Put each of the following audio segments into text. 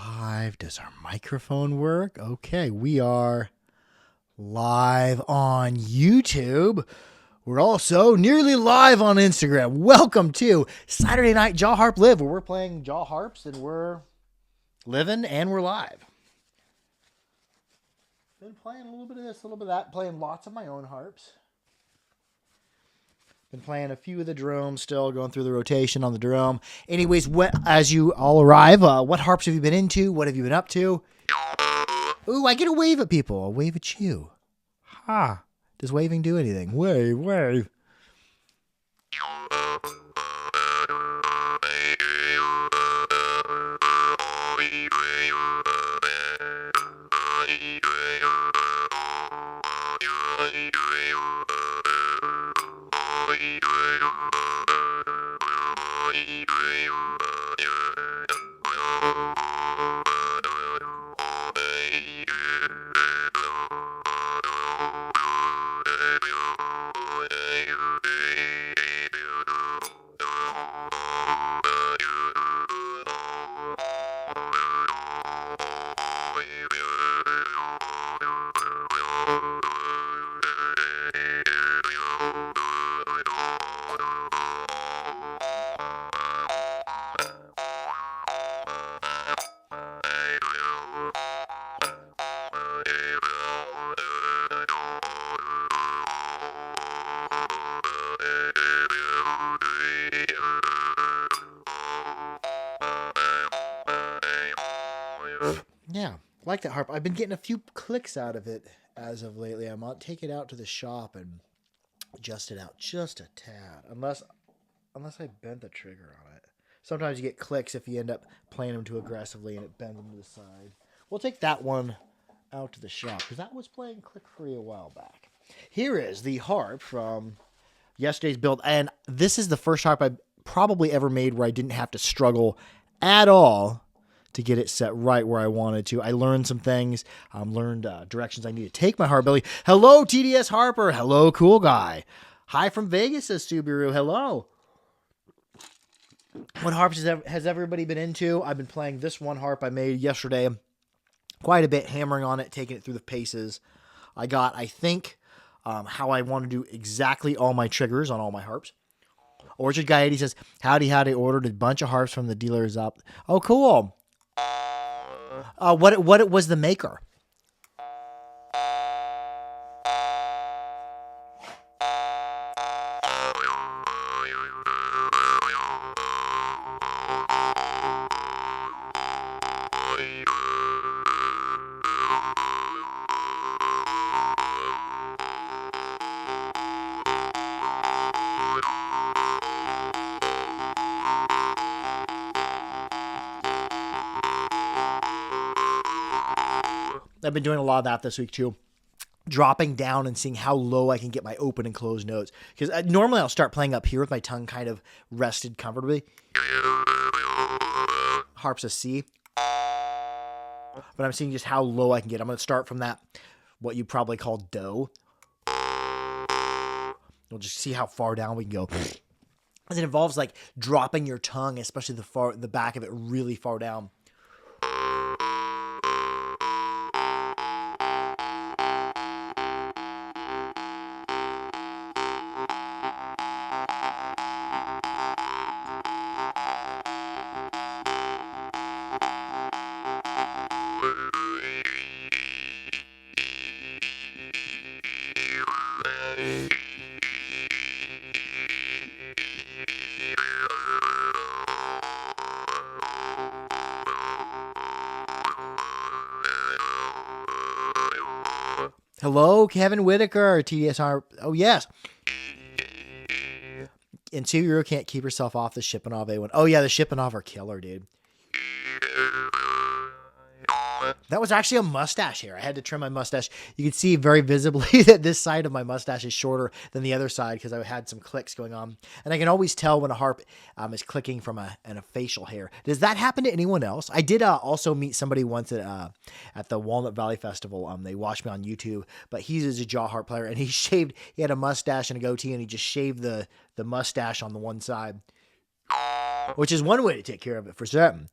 Live. Does our microphone work? Okay, we are live on YouTube. We're also nearly live on Instagram. Welcome to Saturday Night Jaw Harp Live, where we're playing jaw harps and we're living and we're live. Been playing a little bit of this, a little bit of that, playing lots of my own harps. Been playing a few of the drums still, going through the rotation on the drum. Anyways, as you all arrive, what harps have you been into? What have you been up to? Ooh, I get a wave at people. I'll wave at you. Ha. Does waving do anything? Wave, wave. Yeah, like that harp. I've been getting a few clicks out of it as of lately. I might take it out to the shop and adjust it out just a tad. Unless I bent the trigger on it. Sometimes you get clicks if you end up playing them too aggressively and it bends them to the side. We'll take that one out to the shop because that was playing click-free a while back. Here is the harp from yesterday's build. And this is the first harp I probably ever made where I didn't have to struggle at all to get it set right where I wanted to. I learned some things, learned directions I need to take my harp ability. Hello, TDS Harper. Hello, cool guy. Hi from Vegas, says Subaru. Hello. What harps has everybody been into? I've been playing this one harp I made yesterday. Quite a bit, hammering on it, taking it through the paces. I got, I think, how I want to do exactly all my triggers on all my harps. Orchard Guy 80 says, howdy, ordered a bunch of harps from the dealers up. Oh, cool. What was the maker? I've been doing a lot of that this week too. Dropping down and seeing how low I can get my open and closed notes. Because normally I'll start playing up here with my tongue kind of rested comfortably. Harp's a C. But I'm seeing just how low I can get. I'm going to start from that, what you probably call do. We'll just see how far down we can go. As it involves like dropping your tongue, especially the back of it really far down. Hello, Kevin Whitaker, TDS Harp. Oh, yes. And Subaru can't keep herself off the Shipanov A1. Oh, yeah, the Shipanov are killer, dude. That was actually a mustache hair. I had to trim my mustache. You can see very visibly that this side of my mustache is shorter than the other side because I had some clicks going on. And I can always tell when a harp is clicking from a facial hair. Does that happen to anyone else? I did also meet somebody once at the Walnut Valley Festival. They watched me on YouTube, but he's a jaw harp player, and he had a mustache and a goatee, and he just shaved the mustache on the one side, which is one way to take care of it for certain.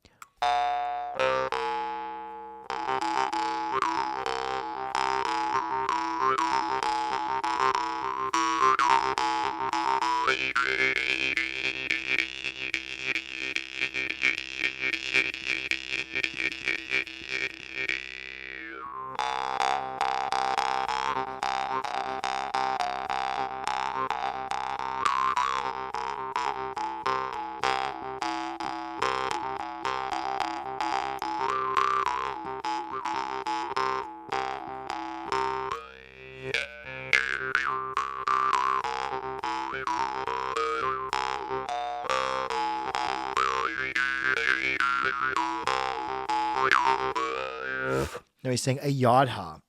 No, he's saying a Yodha.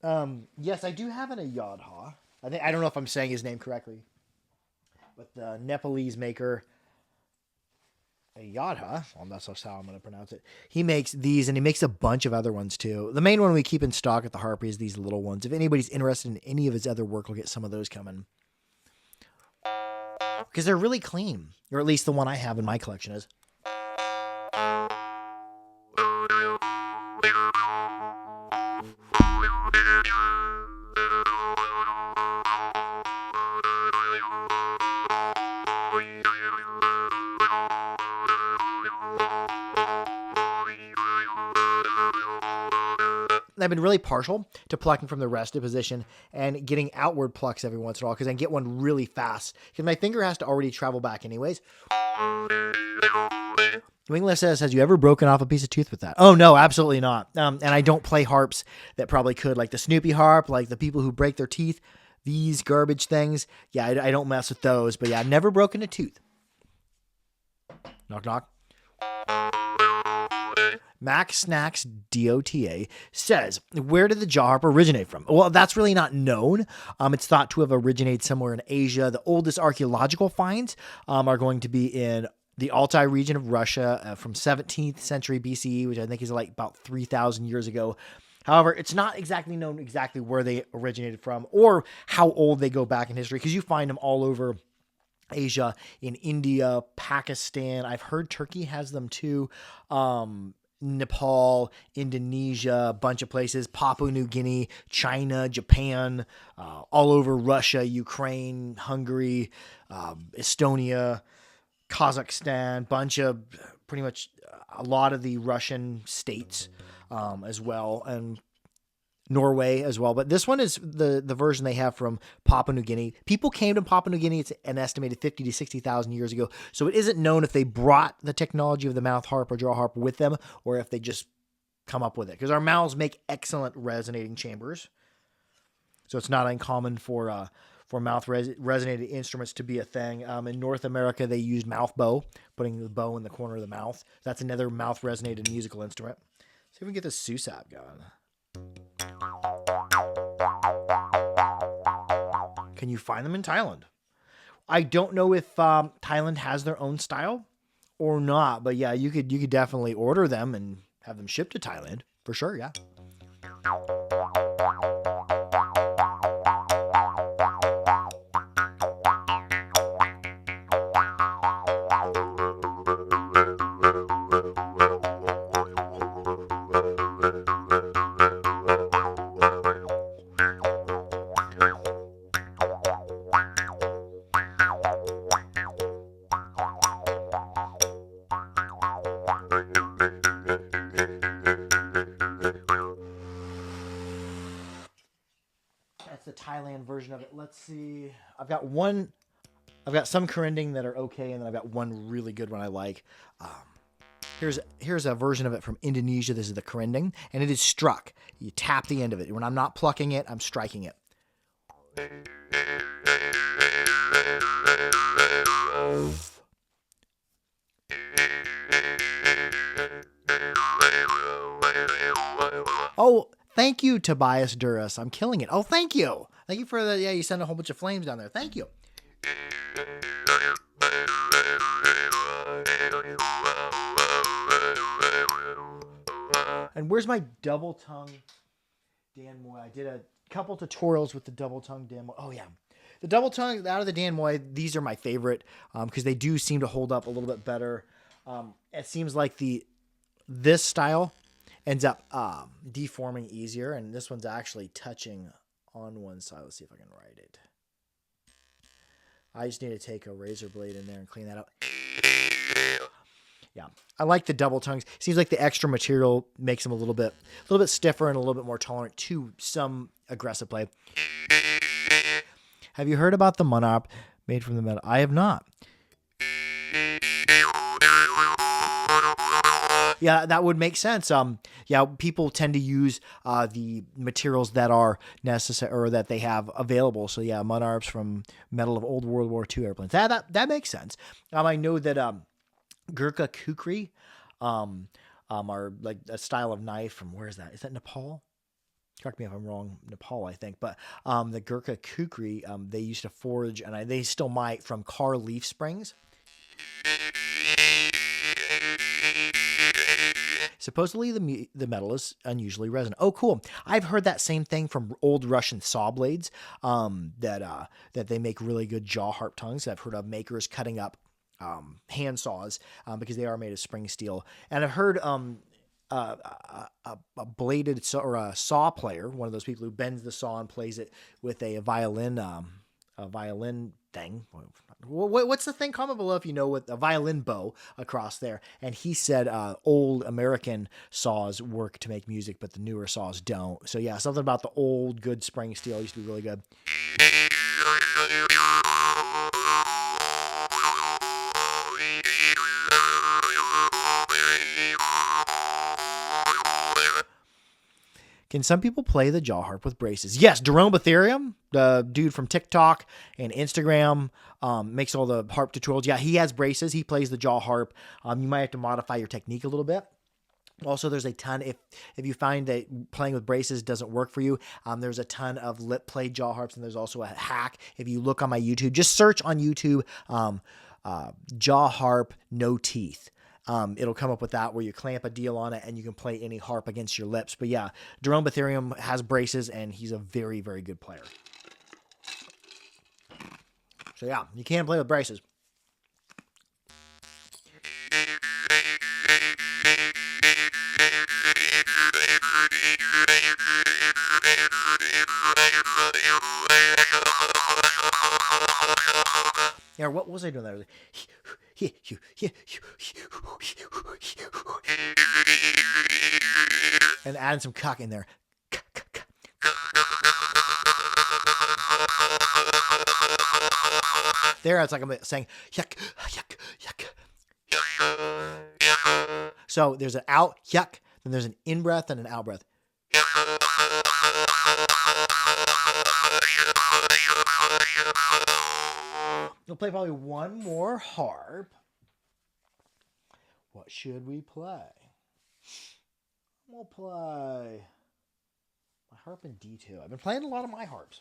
Yes, I do have an Ayodha. I don't know if I'm saying his name correctly, but the Nepalese maker Ayodha, well, that's how I'm going to pronounce it. He makes these, and he makes a bunch of other ones too. The main one we keep in stock at the Harp is these little ones. If anybody's interested in any of his other work, we'll get some of those coming because they're really clean, or at least the one I have in my collection is. I've been really partial to plucking from the rested position and getting outward plucks every once in a while because I get one really fast because my finger has to already travel back anyways. New England says, has you ever broken off a piece of tooth with that? Oh, no, absolutely not. And I don't play harps that probably could, like the Snoopy harp, like the people who break their teeth, these garbage things. Yeah, I don't mess with those. But yeah, I've never broken a tooth. Knock, knock. Max Snacks DOTA says, where did the jaw harp originate from? Well, that's really not known. It's thought to have originated somewhere in Asia. The oldest archaeological finds are going to be in the Altai region of Russia from 17th century BCE, which I think is like about 3,000 years ago. However, it's not exactly known exactly where they originated from or how old they go back in history because you find them all over Asia, in India, Pakistan. I've heard Turkey has them too. Nepal, Indonesia, a bunch of places, Papua New Guinea, China, Japan, all over Russia, Ukraine, Hungary, Estonia, Kazakhstan, bunch of pretty much a lot of the Russian states as well, and Norway as well. But this one is the version they have from Papua New Guinea. People came to Papua New Guinea, it's an estimated 50 to 60,000 years ago. So it isn't known if they brought the technology of the mouth harp or jaw harp with them or if they just come up with it. Because our mouths make excellent resonating chambers. So it's not uncommon for mouth resonated instruments to be a thing. In North America, they used mouth bow, putting the bow in the corner of the mouth. That's another mouth resonated musical instrument. See if we can get this susap going. Can you find them in Thailand? I don't know if Thailand has their own style or not, but yeah, you could definitely order them and have them shipped to Thailand for sure. Yeah. Thailand version of it. Let's see. I've got some Corending that are okay, and then I've got one really good one I like. Here's a version of it from Indonesia. This is the Corending, and it is struck. You tap the end of it. When I'm not plucking it, I'm striking it. Oh, thank you, Tobias Duras. I'm killing it. Oh, thank you. Thank you for the, you sent a whole bunch of flames down there. Thank you. And where's my double tongue Dan Moy? I did a couple tutorials with the double tongue Dan Moy. Oh, yeah. The double tongue out of the Dan Moy, these are my favorite because they do seem to hold up a little bit better. It seems like this style ends up deforming easier, and this one's actually touching on one side. Let's see if I can write it. I just need to take a razor blade in there and clean that up. Yeah, I like the double tongues. Seems like the extra material makes them a little bit stiffer and a little bit more tolerant to some aggressive play. Have you heard about the monarp made from the metal? I have not. Yeah, that would make sense. Yeah, people tend to use the materials that are necessary or that they have available. So yeah, monarps from metal of old World War II airplanes. That makes sense. I know that Gurkha kukri are like a style of knife from, where is that? Is that Nepal? Correct me if I'm wrong, Nepal, I think, but the Gurkha kukri, they used to forge, and they still might, from car leaf springs. Supposedly, the metal is unusually resonant. Oh, cool! I've heard that same thing from old Russian saw blades. That they make really good jaw harp tongues. I've heard of makers cutting up hand saws because they are made of spring steel, and I've heard a bladed saw, or a saw player, one of those people who bends the saw and plays it with a violin thing. What's the thing? Comment below if you know, with a violin bow across there. And he said old American saws work to make music, but the newer saws don't. So yeah, something about the old good spring steel used to be really good. Can some people play the jaw harp with braces? Yes, Jerome Ethereum, the dude from TikTok and Instagram, makes all the harp tutorials. Yeah, he has braces. He plays the jaw harp. You might have to modify your technique a little bit. Also, there's a ton, if you find that playing with braces doesn't work for you, there's a ton of lip play jaw harps, and there's also a hack. If you look on my YouTube, just search on YouTube, jaw harp, no teeth. It'll come up with that, where you clamp a deal on it and you can play any harp against your lips. But yeah, Jerome Ethereum has braces, and he's a very, very good player. So yeah, you can play with braces. Yeah, what was I doing there? And adding some cuck in there. There, it's like I'm saying yuck, yuck, yuck. So there's an out, yuck, then there's an in breath and an out breath. We'll play probably one more harp. What should we play? We'll play my harp in D2. I've been playing a lot of my harps.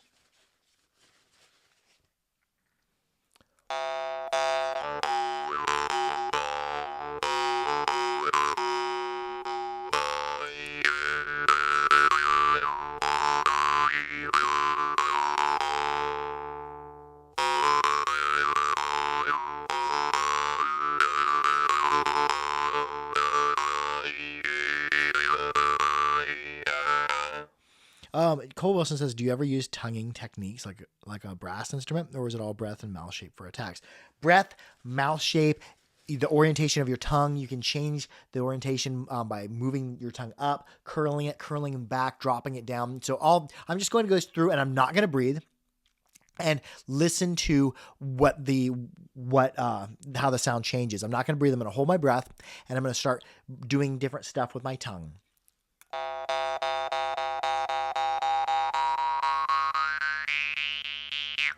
Cole Wilson says, do you ever use tonguing techniques like a brass instrument, or is it all breath and mouth shape for attacks? Breath, mouth shape, the orientation of your tongue. You can change the orientation by moving your tongue up, curling it back, dropping it down. So I'm just going to go through, and I'm not going to breathe, and listen to how the sound changes. I'm not going to breathe. I'm going to hold my breath, and I'm going to start doing different stuff with my tongue.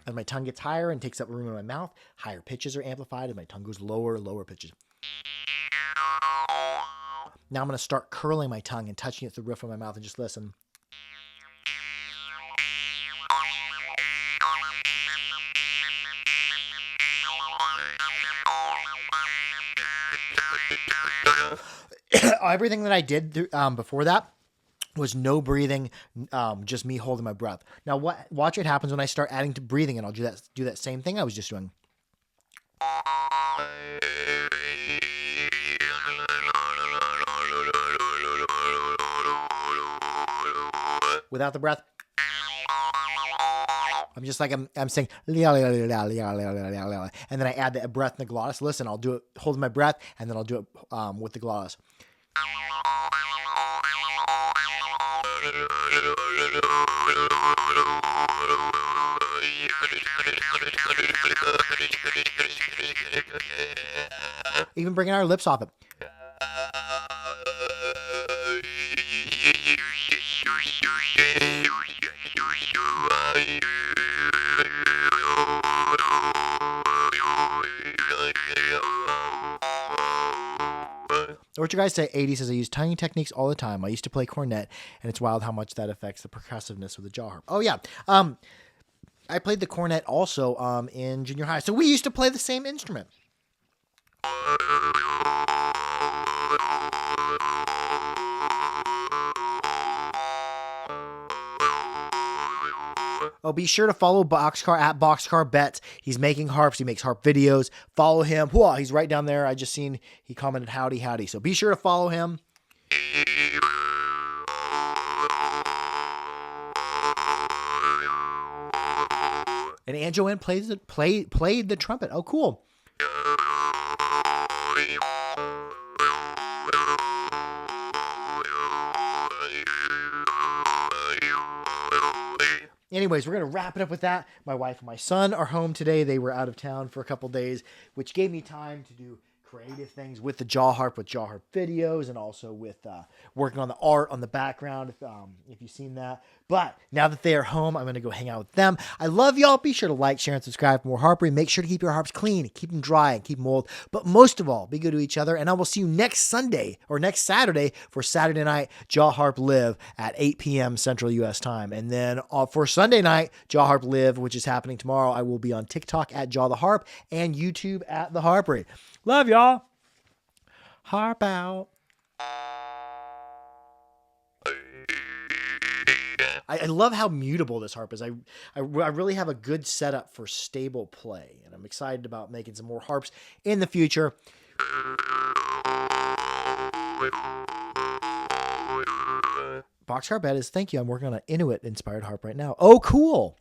As my tongue gets higher and takes up room in my mouth, higher pitches are amplified. As my tongue goes lower, lower pitches. Now I'm going to start curling my tongue and touching it through the roof of my mouth, and just listen. Everything that I did before that was no breathing, just me holding my breath. Now watch what happens when I start adding to breathing, and I'll do that same thing I was just doing. Without the breath, I'm just like I'm saying, and then I add the breath and the glottis. Listen, I'll do it holding my breath, and then I'll do it with the glottis. Even bringing our lips off it. Torture Guy say 80 says I use tonguing techniques all the time. I used to play cornet, and it's wild how much that affects the percussiveness of the jaw harp. Oh yeah, I played the cornet also in junior high, so we used to play the same instrument. Oh, be sure to follow Boxcar at Boxcar Bets. He's making harps. He makes harp videos. Follow him. Whoa, he's right down there. I just seen he commented howdy, howdy. So be sure to follow him. And Anjoanne played the trumpet. Oh, cool. Anyways, we're going to wrap it up with that. My wife and my son are home today. They were out of town for a couple days, which gave me time to do creative things with the jaw harp, with jaw harp videos, and also with working on the art on the background, if you've seen that. But now that they are home, I'm going to go hang out with them. I love y'all. Be sure to like, share, and subscribe for more harpery. Make sure to keep your harps clean, keep them dry, and keep them old. But most of all, be good to each other. And I will see you next Sunday or next Saturday for Saturday night Jaw Harp Live at 8 p.m. Central U.S. time. And then for Sunday night Jaw Harp Live, which is happening tomorrow, I will be on TikTok at Jaw the Harp and YouTube at The Harpery. Love y'all. Harp out. I love how mutable this harp is. I really have a good setup for stable play, and I'm excited about making some more harps in the future. Boxcar Bet is, thank you. I'm working on an Inuit-inspired harp right now. Oh, cool.